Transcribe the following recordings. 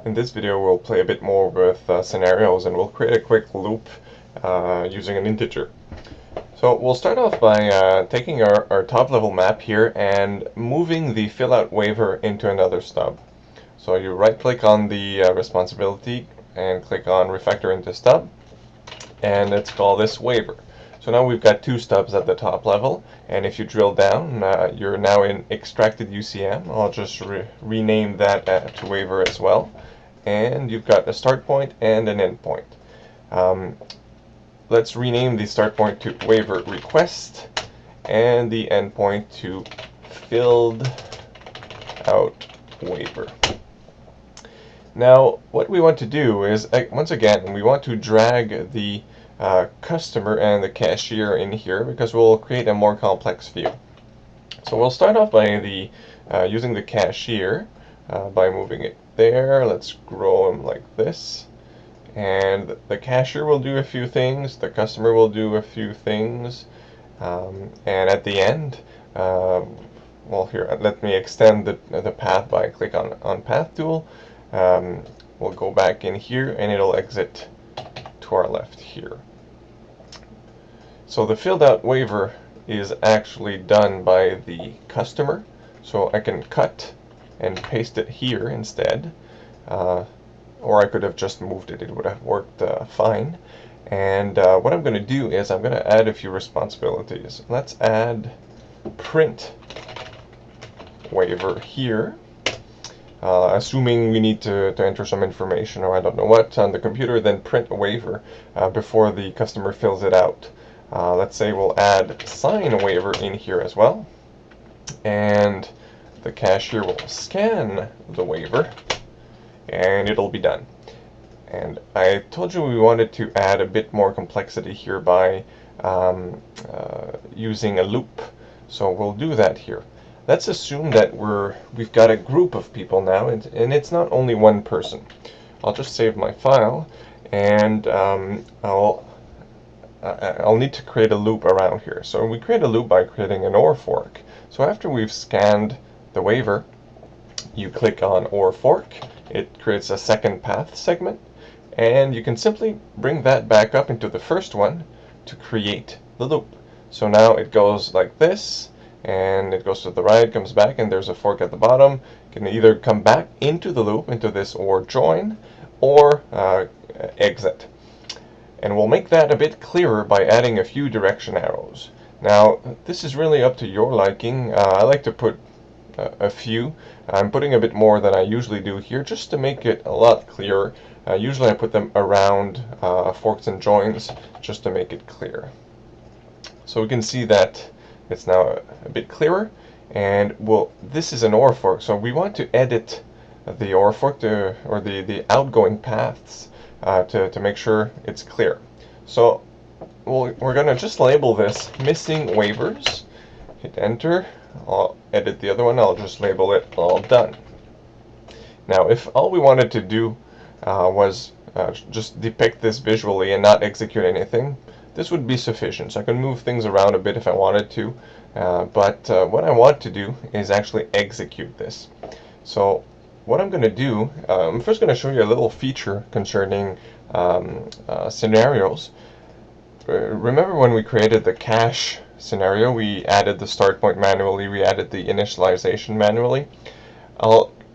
In this video we'll play a bit more with scenarios, and we'll create a quick loop using an integer. So we'll start off by taking our top level map here and moving the fill out waiver into another stub. So you right click on the responsibility and click on refactor into stub, and let's call this waiver. So now we've got two stubs at the top level, and if you drill down, you're now in extracted UCM. I'll just rename that to waiver as well. And you've got a start point and an end point. Let's rename the start point to waiver request and the end point to filled out waiver. Now what we want to do is, once again, we want to drag the customer and the cashier in here because we'll create a more complex view. So we'll start off by using the cashier by moving it there. Let's grow them like this, and the cashier will do a few things, the customer will do a few things, and at the end, well, here, let me extend the path by click on path tool. We'll go back in here and it'll exit to our left here. So the filled out waiver is actually done by the customer, so I can cut and paste it here instead, or I could have just moved it, it would have worked fine. And what I'm going to do is I'm going to add a few responsibilities. Let's add print waiver here, assuming we need to enter some information or I don't know what on the computer, then print a waiver before the customer fills it out. Let's say we'll add sign waiver in here as well, and the cashier will scan the waiver and it'll be done. And I told you we wanted to add a bit more complexity here by using a loop, so we'll do that here. Let's assume that we've got a group of people now, and it's not only one person. I'll just save my file, and I'll need to create a loop around here. So we create a loop by creating an OR fork. So after we've scanned the waiver, you click on OR fork. It creates a second path segment, and you can simply bring that back up into the first one to create the loop. So now it goes like this, and it goes to the right, comes back, and there's a fork at the bottom. You can either come back into the loop, into this OR join, or exit. And we'll make that a bit clearer by adding a few direction arrows. Now, this is really up to your liking. I like to put a few. I'm putting a bit more than I usually do here, just to make it a lot clearer. Usually I put them around forks and joins, just to make it clear. So we can see that it's now a bit clearer, and this is an OR fork, so we want to edit the OR fork or the outgoing paths to make sure it's clear. So we're going to just label this missing waivers, hit enter. I'll edit the other one, I'll just label it all done. Now if all we wanted to do was just depict this visually and not execute anything, this would be sufficient. So I can move things around a bit if I wanted to, but what I want to do is actually execute this. So what I'm going to do, I'm first going to show you a little feature concerning scenarios. Remember when we created the cache scenario, we added the start point manually, we added the initialization manually.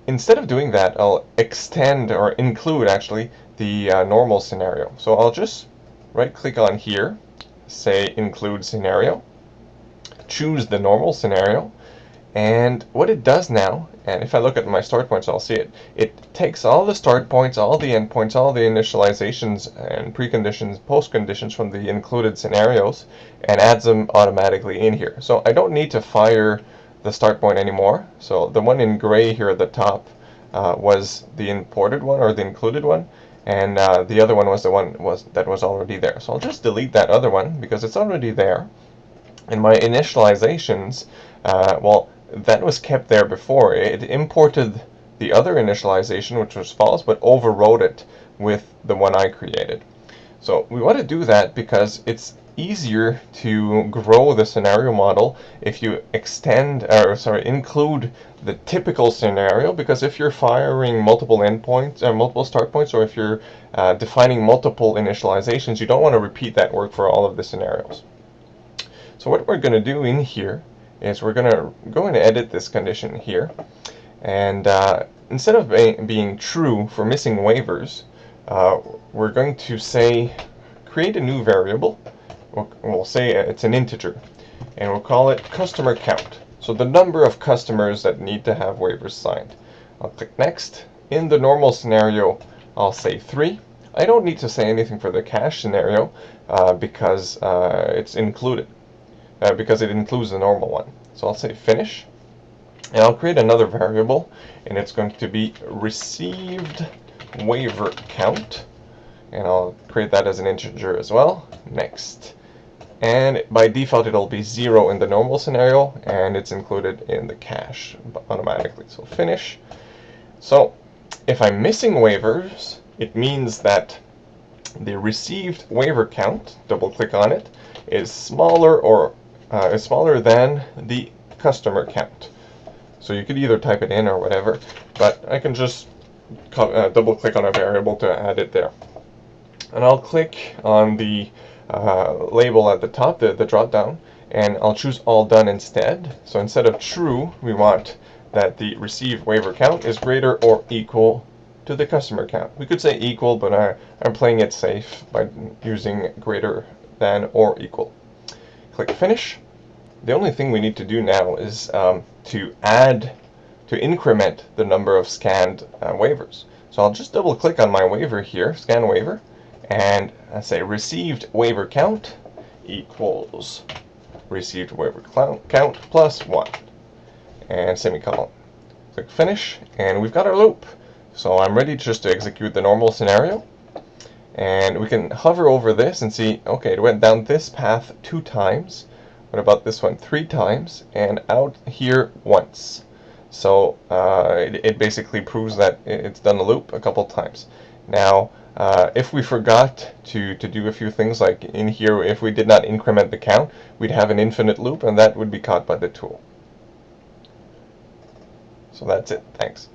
Instead of doing that, I'll extend, or include actually, the normal scenario. So I'll just right click on here, say include scenario, choose the normal scenario, and what it does now, and if I look at my start points, I'll see it takes all the start points, all the end points, all the initializations and preconditions, postconditions from the included scenarios, and adds them automatically in here. So I don't need to fire the start point anymore. So the one in gray here at the top was the imported one, or the included one, and the other one was the one that was already there. So I'll just delete that other one because it's already there. And my initializations, well, that was kept there before. It imported the other initialization, which was false, but overrode it with the one I created. So we want to do that because it's easier to grow the scenario model if you include the typical scenario, because if you're firing multiple endpoints or multiple start points, or if you're defining multiple initializations, you don't want to repeat that work for all of the scenarios. So what we're going to do in here is we're going to go and edit this condition here, and instead of being true for missing waivers, we're going to say create a new variable. We'll say it's an integer, and we'll call it customer count. So the number of customers that need to have waivers signed. I'll click next. In the normal scenario, I'll say 3. I don't need to say anything for the cache scenario because it's included, because it includes the normal one. So I'll say finish, and I'll create another variable, and it's going to be received waiver count, and I'll create that as an integer as well. Next. And by default it'll be 0 in the normal scenario, and it's included in the cache automatically. So finish. So if I'm missing waivers, it means that the received waiver count, double click on it, is smaller than the customer count. So you could either type it in or whatever, but I can just double click on a variable to add it there. And I'll click on the label at the top, the drop down, and I'll choose all done instead. So instead of true, we want that the received waiver count is greater or equal to the customer count. We could say equal, but I'm playing it safe by using greater than or equal. Click finish. The only thing we need to do now is to increment the number of scanned waivers. So I'll just double click on my waiver here, scan waiver, and I say received waiver count equals received waiver count plus 1, and semicolon. Click finish, and we've got our loop. So I'm ready just to execute the normal scenario, and we can hover over this and see, okay, it went down this path 2 times. What about this one? 3 times, and out here once. So it basically proves that it's done a loop a couple times. Now, if we forgot to do a few things, like in here, if we did not increment the count, we'd have an infinite loop, and that would be caught by the tool. So that's it. Thanks.